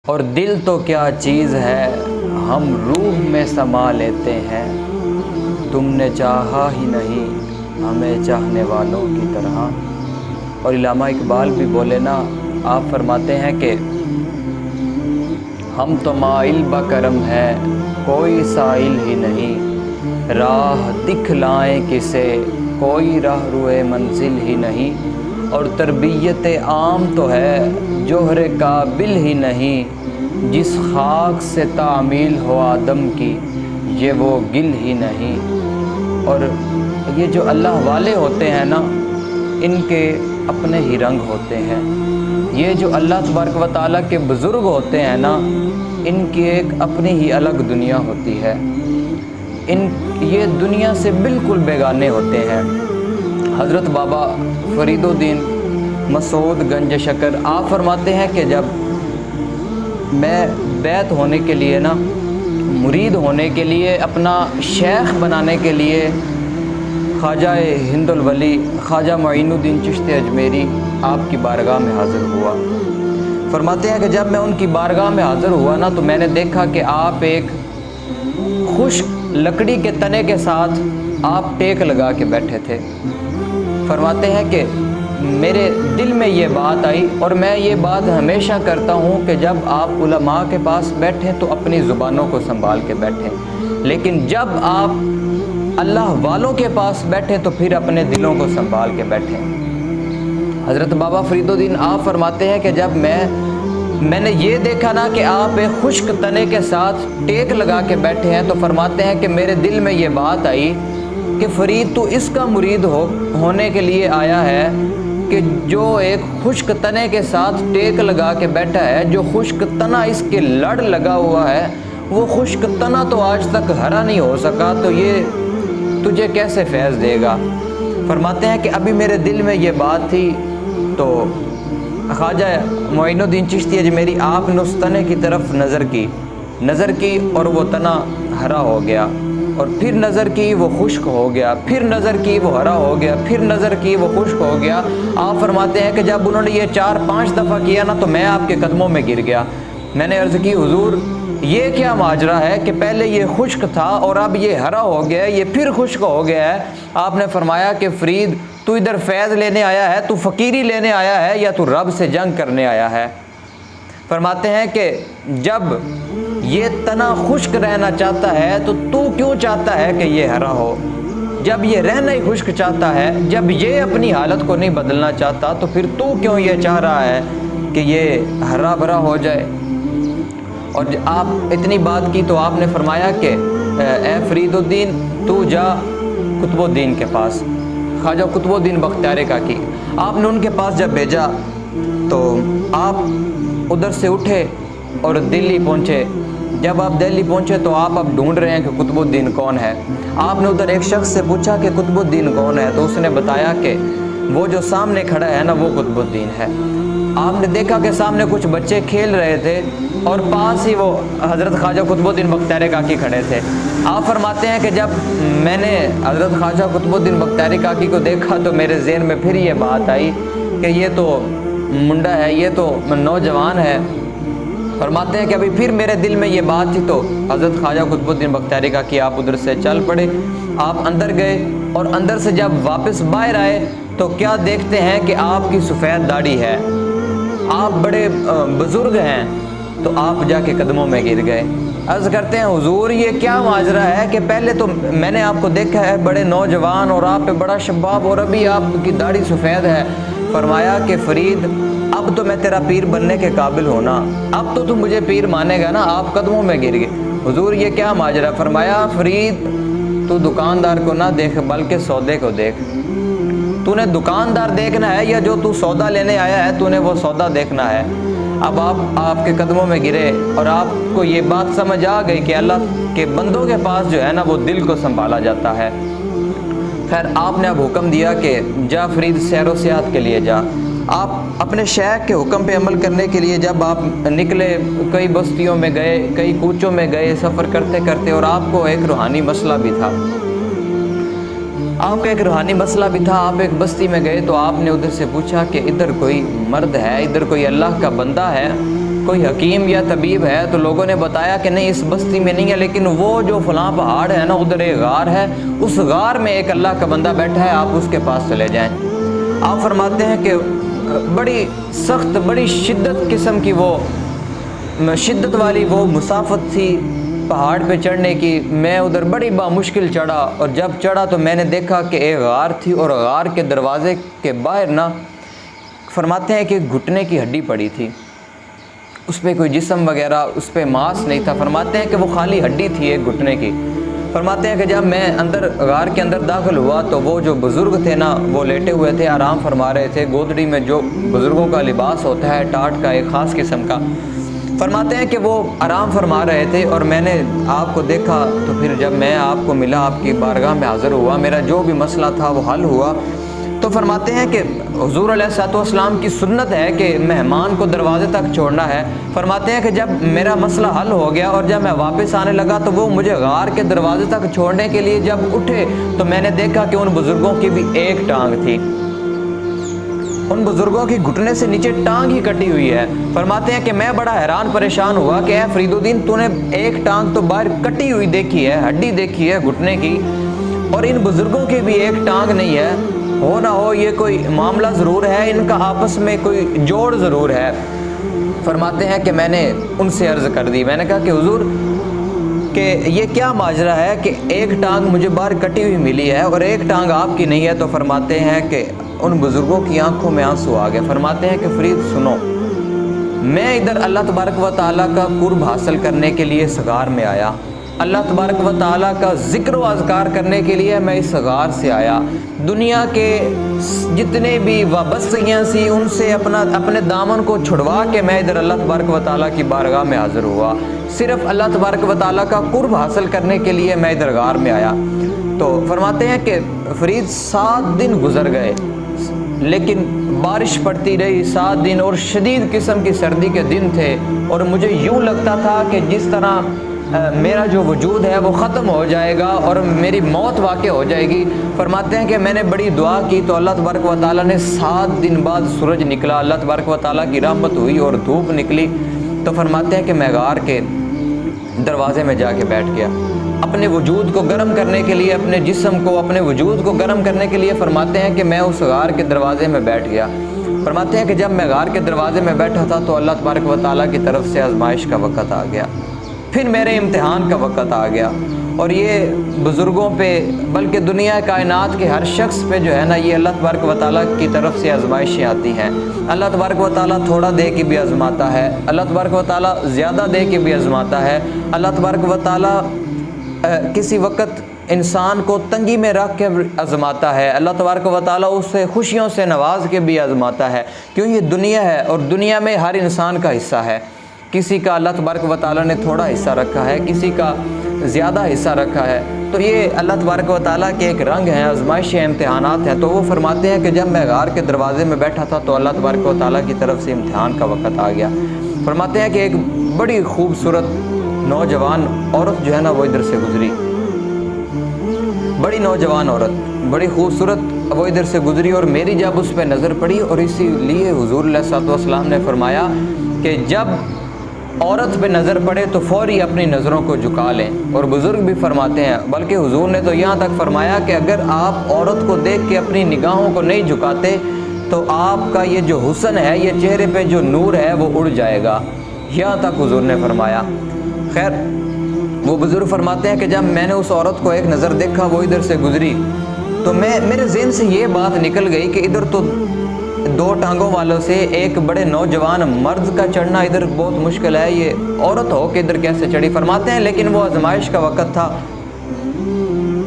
اور دل تو کیا چیز ہے ہم روح میں سما لیتے ہیں، تم نے چاہا ہی نہیں ہمیں چاہنے والوں کی طرح۔ اور علامہ اقبال بھی بولے نا، آپ فرماتے ہیں کہ ہم تو مائل بکرم ہے کوئی سائل ہی نہیں، راہ دکھلائیں کسے کوئی راہ روئے منزل ہی نہیں، اور تربیت عام تو ہے جوہر قابل ہی نہیں، جس خاک سے تعمیل ہو آدم کی یہ وہ گل ہی نہیں۔ اور یہ جو اللہ والے ہوتے ہیں نا، ان کے اپنے ہی رنگ ہوتے ہیں۔ یہ جو اللہ تبارک و تعالیٰ کے بزرگ ہوتے ہیں نا، ان کی ایک اپنی ہی الگ دنیا ہوتی ہے، یہ دنیا سے بالکل بیگانے ہوتے ہیں۔ حضرت بابا فرید الدین مسعود گنج شکر آپ فرماتے ہیں کہ جب میں بیعت ہونے کے لیے نا، مرید ہونے کے لیے، اپنا شیخ بنانے کے لیے خواجہ ہند الولی خواجہ معین الدین چشتی اجمیری آپ کی بارگاہ میں حاضر ہوا۔ فرماتے ہیں کہ جب میں ان کی بارگاہ میں حاضر ہوا نا، تو میں نے دیکھا کہ آپ ایک خشک لکڑی کے تنے کے ساتھ آپ ٹیک لگا کے بیٹھے تھے۔ فرماتے ہیں کہ میرے دل میں یہ بات آئی، اور میں یہ بات ہمیشہ کرتا ہوں کہ جب آپ علماء کے پاس بیٹھیں تو اپنی زبانوں کو سنبھال کے بیٹھیں، لیکن جب آپ اللہ والوں کے پاس بیٹھیں تو پھر اپنے دلوں کو سنبھال کے بیٹھیں۔ حضرت بابا فرید الدین آپ فرماتے ہیں کہ جب میں نے یہ دیکھا نا کہ آپ ایک خشک تنے کے ساتھ ٹیک لگا کے بیٹھے ہیں، تو فرماتے ہیں کہ میرے دل میں یہ بات آئی کہ فرید تو اس کا مرید ہونے کے لیے آیا ہے کہ جو ایک خشک تنے کے ساتھ ٹیک لگا کے بیٹھا ہے، جو خشک تنا اس کے لڑ لگا ہوا ہے، وہ خشک تنا تو آج تک ہرا نہیں ہو سکا، تو یہ تجھے کیسے فیض دے گا۔ فرماتے ہیں کہ ابھی میرے دل میں یہ بات تھی، تو خواجہ معین الدین چشتی اجمیری آپ نے اس تنے کی طرف نظر کی اور وہ تنا ہرا ہو گیا، اور پھر نظر کی وہ خشک ہو گیا، پھر نظر کی وہ ہرا ہو گیا، پھر نظر کی وہ خشک ہو گیا۔ آپ فرماتے ہیں کہ جب انہوں نے یہ 4-5 دفعہ کیا نا، تو میں آپ کے قدموں میں گر گیا۔ میں نے عرض کی حضور یہ کیا ماجرا ہے کہ پہلے یہ خشک تھا اور اب یہ ہرا ہو گیا ہے، یہ پھر خشک ہو گیا ہے۔ آپ نے فرمایا کہ فرید تو ادھر فیض لینے آیا ہے، تو فقیری لینے آیا ہے، یا تو رب سے جنگ کرنے آیا ہے۔ فرماتے ہیں کہ جب یہ تنا خشک رہنا چاہتا ہے تو کیوں چاہتا ہے کہ یہ ہرا ہو؟ جب یہ رہنا ہی خشک چاہتا ہے، جب یہ اپنی حالت کو نہیں بدلنا چاہتا، تو پھر تو کیوں یہ چاہ رہا ہے کہ یہ ہرا بھرا ہو جائے؟ اور آپ اتنی بات کی تو آپ نے فرمایا کہ اے فرید الدین تو جا قطب الدین کے پاس، خواجہ قطب الدین بختیار کاکی۔ آپ نے ان کے پاس جب بھیجا تو آپ ادھر سے اٹھے اور دلی پہنچے۔ جب آپ دلی پہنچے تو آپ اب ڈھونڈ رہے ہیں کہ قطب الدین کون ہے۔ آپ نے ادھر ایک شخص سے پوچھا کہ قطب الدین کون ہے، تو اس نے بتایا کہ وہ جو سامنے کھڑا ہے نا، وہ قطب الدین ہے۔ آپ نے دیکھا کہ سامنے کچھ بچے کھیل رہے تھے اور پاس ہی وہ حضرت خواجہ قطب الدین بختیار کاکی کھڑے تھے۔ آپ فرماتے ہیں کہ جب میں نے حضرت خواجہ قطب الدین بختیار کاکی کو دیکھا تو میرے ذہن میں پھر یہ بات آئی کہ یہ تو منڈا ہے، یہ تو نوجوان ہے۔ فرماتے ہیں کہ ابھی پھر میرے دل میں یہ بات تھی، تو حضرت خواجہ قطب الدین بختیار کاکی آپ ادھر سے چل پڑے، آپ اندر گئے، اور اندر سے جب واپس باہر آئے تو کیا دیکھتے ہیں کہ آپ کی سفید داڑھی ہے، آپ بڑے بزرگ ہیں، تو آپ جا کے قدموں میں گر گئے۔ عرض کرتے ہیں حضور یہ کیا ماجرا ہے کہ پہلے تو میں نے آپ کو دیکھا ہے بڑے نوجوان اور آپ پہ بڑا شباب، اور ابھی آپ کی داڑھی سفید ہے۔ فرمایا کہ فرید اب تو میں تیرا پیر بننے کے قابل ہونا، اب تو مجھے پیر مانے گا نا۔ آپ قدموں میں گر گئے۔ حضور یہ کیا ماجرا؟ فرمایا فرید تو دکاندار کو نہ دیکھ بلکہ سودے کو دیکھ۔ تو نے دکاندار دیکھنا ہے یا جو تو سودا لینے آیا ہے تو نے وہ سودا دیکھنا ہے۔ اب آپ کے قدموں میں گرے اور آپ کو یہ بات سمجھ آ گئی کہ اللہ کے بندوں کے پاس جو ہے نا وہ دل کو سنبھالا جاتا ہے۔ خیر آپ نے اب حکم دیا کہ جا فرید سیر و سیاحت کے لیے جا۔ آپ اپنے شیخ کے حکم پہ عمل کرنے کے لیے جب آپ نکلے، کئی بستیوں میں گئے، کئی کوچوں میں گئے سفر کرتے کرتے، اور آپ کو ایک روحانی مسئلہ بھی تھا۔ آپ کا ایک روحانی مسئلہ بھی تھا۔ آپ ایک بستی میں گئے تو آپ نے ادھر سے پوچھا کہ ادھر کوئی مرد ہے، ادھر کوئی اللہ کا بندہ ہے؟ کوئی حکیم یا طبیب ہے تو لوگوں نے بتایا کہ نہیں اس بستی میں نہیں ہے، لیکن وہ جو فلاں پہاڑ ہے نا ادھر ایک غار ہے، اس غار میں ایک اللہ کا بندہ بیٹھا ہے، آپ اس کے پاس چلے جائیں۔ آپ فرماتے ہیں کہ بڑی سخت بڑی شدت قسم کی وہ شدت والی وہ مسافت تھی پہاڑ پہ چڑھنے کی۔ میں ادھر بڑی بامشکل چڑھا، اور جب چڑھا تو میں نے دیکھا کہ ایک غار تھی، اور غار کے دروازے کے باہر نا فرماتے ہیں کہ گھٹنے کی ہڈی پڑی تھی، اس پہ کوئی جسم وغیرہ اس پہ ماس نہیں تھا، فرماتے ہیں کہ وہ خالی ہڈی تھی ایک گھٹنے کی۔ فرماتے ہیں کہ جب میں اندر غار کے اندر داخل ہوا تو وہ جو بزرگ تھے نا وہ لیٹے ہوئے تھے، آرام فرما رہے تھے، گودڑی میں جو بزرگوں کا لباس ہوتا ہے ٹاٹ کا ایک خاص قسم کا، فرماتے ہیں کہ وہ آرام فرما رہے تھے، اور میں نے آپ کو دیکھا تو پھر جب میں آپ کو ملا، آپ کی بارگاہ میں حاضر ہوا، میرا جو بھی مسئلہ تھا وہ حل ہوا۔ تو فرماتے ہیں کہ حضور علیہ الصلوۃ والسلام کی سنت ہے کہ مہمان کو دروازے تک چھوڑنا ہے۔ فرماتے ہیں کہ جب میرا مسئلہ حل ہو گیا اور جب میں واپس آنے لگا تو وہ مجھے غار کے دروازے تک چھوڑنے کے لیے جب اٹھے تو میں نے دیکھا کہ ان بزرگوں کی بھی ایک ٹانگ تھی، ان بزرگوں کی گھٹنے سے نیچے ٹانگ ہی کٹی ہوئی ہے۔ فرماتے ہیں کہ میں بڑا حیران پریشان ہوا کہ اے فرید الدین، تو نے ایک ٹانگ تو باہر کٹی ہوئی دیکھی ہے، ہڈی دیکھی ہے گھٹنے کی، اور ان بزرگوں کی بھی ایک ٹانگ نہیں ہے، ہو نہ ہو یہ کوئی معاملہ ضرور ہے، ان کا آپس میں کوئی جوڑ ضرور ہے۔ فرماتے ہیں کہ میں نے ان سے عرض کر دی، میں نے کہا کہ حضور کہ یہ کیا ماجرا ہے کہ ایک ٹانگ مجھے باہر کٹی ہوئی ملی ہے اور ایک ٹانگ آپ کی نہیں ہے؟ تو فرماتے ہیں کہ ان بزرگوں کی آنکھوں میں آنسو آ گئے۔ فرماتے ہیں کہ فرید سنو، میں ادھر اللہ تبارک و تعالیٰ کا قرب حاصل کرنے کے لیے اس غار میں آیا، اللہ تبارک و تعالیٰ کا ذکر و اذکار کرنے کے لیے میں اس غار سے آیا، دنیا کے جتنے بھی وابستگیاں سی ان سے اپنے دامن کو چھڑوا کے میں ادھر اللہ تبارک و تعالیٰ کی بارگاہ میں حاضر ہوا، صرف اللہ تبارک و تعالیٰ کا قرب حاصل کرنے کے لیے میں ادھر غار میں آیا۔ تو فرماتے ہیں کہ فرید 7 دن گزر گئے، لیکن بارش پڑتی رہی 7 دن، اور شدید قسم کی سردی کے دن تھے، اور مجھے یوں لگتا تھا کہ جس طرح میرا جو وجود ہے وہ ختم ہو جائے گا اور میری موت واقع ہو جائے گی۔ فرماتے ہیں کہ میں نے بڑی دعا کی تو اللہ تبارک و تعالیٰ نے 7 دن بعد سورج نکلا، اللہ تبارک و تعالیٰ کی رحمت ہوئی اور دھوپ نکلی۔ تو فرماتے ہیں کہ میں غار کے دروازے میں جا کے بیٹھ گیا، اپنے وجود کو گرم کرنے کے لیے، اپنے جسم کو اپنے وجود کو گرم کرنے کے لیے فرماتے ہیں کہ میں اس غار کے دروازے میں بیٹھ گیا۔ فرماتے ہیں کہ جب میں غار کے دروازے میں بیٹھا تھا تو اللہ تبارک و تعالیٰ کی طرف سے آزمائش کا وقت آ گیا، پھر میرے امتحان کا وقت آ گیا، اور یہ بزرگوں پہ بلکہ دنیا کائنات کے ہر شخص پہ جو ہے نا یہ اللہ تبارک و تعالیٰ کی طرف سے آزمائشیں آتی ہیں۔ اللہ تبارک و تعالیٰ تھوڑا دے کے بھی آزماتا ہے، اللہ تبارک و تعالیٰ زیادہ دے کے بھی آزماتا ہے، اللہ تبارک و تعالیٰ کسی وقت انسان کو تنگی میں رکھ کے آزماتا ہے، اللہ تبارک و تعالیٰ اسے خوشیوں سے نواز کے بھی آزماتا ہے، کیوں یہ دنیا ہے اور دنیا میں ہر انسان کا حصہ ہے، کسی کا اللہ تبارک و تعالیٰ نے تھوڑا حصہ رکھا ہے، کسی کا زیادہ حصہ رکھا ہے، تو یہ اللہ تبارک و تعالیٰ کے ایک رنگ ہیں، آزمائشیں امتحانات ہیں۔ تو وہ فرماتے ہیں کہ جب میں غار کے دروازے میں بیٹھا تھا تو اللہ تبارک و تعالیٰ کی طرف سے امتحان کا وقت آ گیا۔ فرماتے ہیں کہ ایک بڑی خوبصورت نوجوان عورت جو ہے نا وہ ادھر سے گزری، بڑی نوجوان عورت بڑی خوبصورت وہ ادھر سے گزری، اور میری جب اس پہ نظر پڑی، اور اسی لیے حضور علیہ الصلوۃ والسلام نے فرمایا کہ جب عورت پہ نظر پڑے تو فوری اپنی نظروں کو جھکا لیں، اور بزرگ بھی فرماتے ہیں، بلکہ حضور نے تو یہاں تک فرمایا کہ اگر آپ عورت کو دیکھ کے اپنی نگاہوں کو نہیں جھکاتے تو آپ کا یہ جو حسن ہے، یہ چہرے پہ جو نور ہے وہ اڑ جائے گا، یہاں تک حضور نے فرمایا۔ خیر وہ بزرگ فرماتے ہیں کہ جب میں نے اس عورت کو ایک نظر دیکھا، وہ ادھر سے گزری، تو میرے ذہن سے یہ بات نکل گئی کہ ادھر تو 2 ٹانگوں والوں سے ایک بڑے نوجوان مرد کا چڑھنا ادھر بہت مشکل ہے، یہ عورت ہو کے ادھر کیسے چڑھی؟ فرماتے ہیں لیکن وہ آزمائش کا وقت تھا۔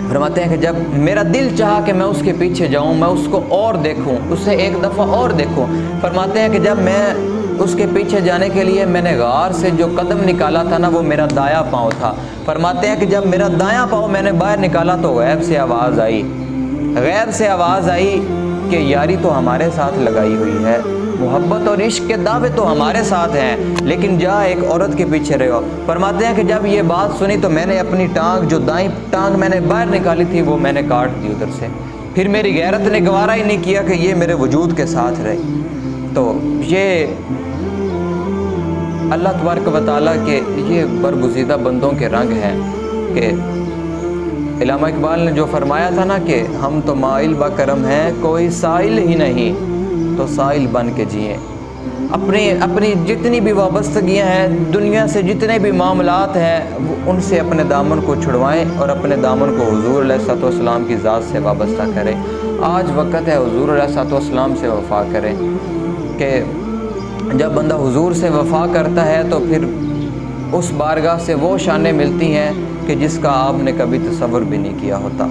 فرماتے ہیں کہ جب میرا دل چاہا کہ میں اس کے پیچھے جاؤں، میں اس کو اور دیکھوں، اسے ایک دفعہ اور دیکھوں۔ فرماتے ہیں کہ جب میں اس کے پیچھے جانے کے لیے میں نے غار سے جو قدم نکالا تھا نا وہ میرا دایاں پاؤں تھا۔ فرماتے ہیں کہ جب میرا دایاں پاؤں میں نے باہر نکالا تو غیب سے آواز آئی کہ یاری تو ہمارے ساتھ لگائی ہوئی ہے، محبت اور عشق کے دعوے تو ہمارے ساتھ ہیں، لیکن جا ایک عورت کے پیچھے رہو۔ فرماتے ہیں کہ جب یہ بات سنی تو میں نے اپنی ٹانگ، جو دائیں ٹانگ میں نے باہر نکالی تھی، وہ میں نے کاٹ دی ادھر سے، پھر میری غیرت نے گوارا ہی نہیں کیا کہ یہ میرے وجود کے ساتھ رہے۔ تو یہ اللہ تبارک و تعالیٰ کے یہ برگزیدہ بندوں کے رنگ ہیں کہ علامہ اقبال نے جو فرمایا تھا نا کہ ہم تو مائل با کرم ہیں کوئی سائل ہی نہیں، تو سائل بن کے جئیں، اپنی جتنی بھی وابستگیاں ہیں، دنیا سے جتنے بھی معاملات ہیں، ان سے اپنے دامن کو چھڑوائیں اور اپنے دامن کو حضور علیہ الصلوۃ والسلام کی ذات سے وابستہ کریں۔ آج وقت ہے حضور علیہ الصلوۃ والسلام سے وفا کریں، کہ جب بندہ حضور سے وفا کرتا ہے تو پھر اس بارگاہ سے وہ شانیں ملتی ہیں کہ جس کا آپ نے کبھی تصور بھی نہیں کیا ہوتا۔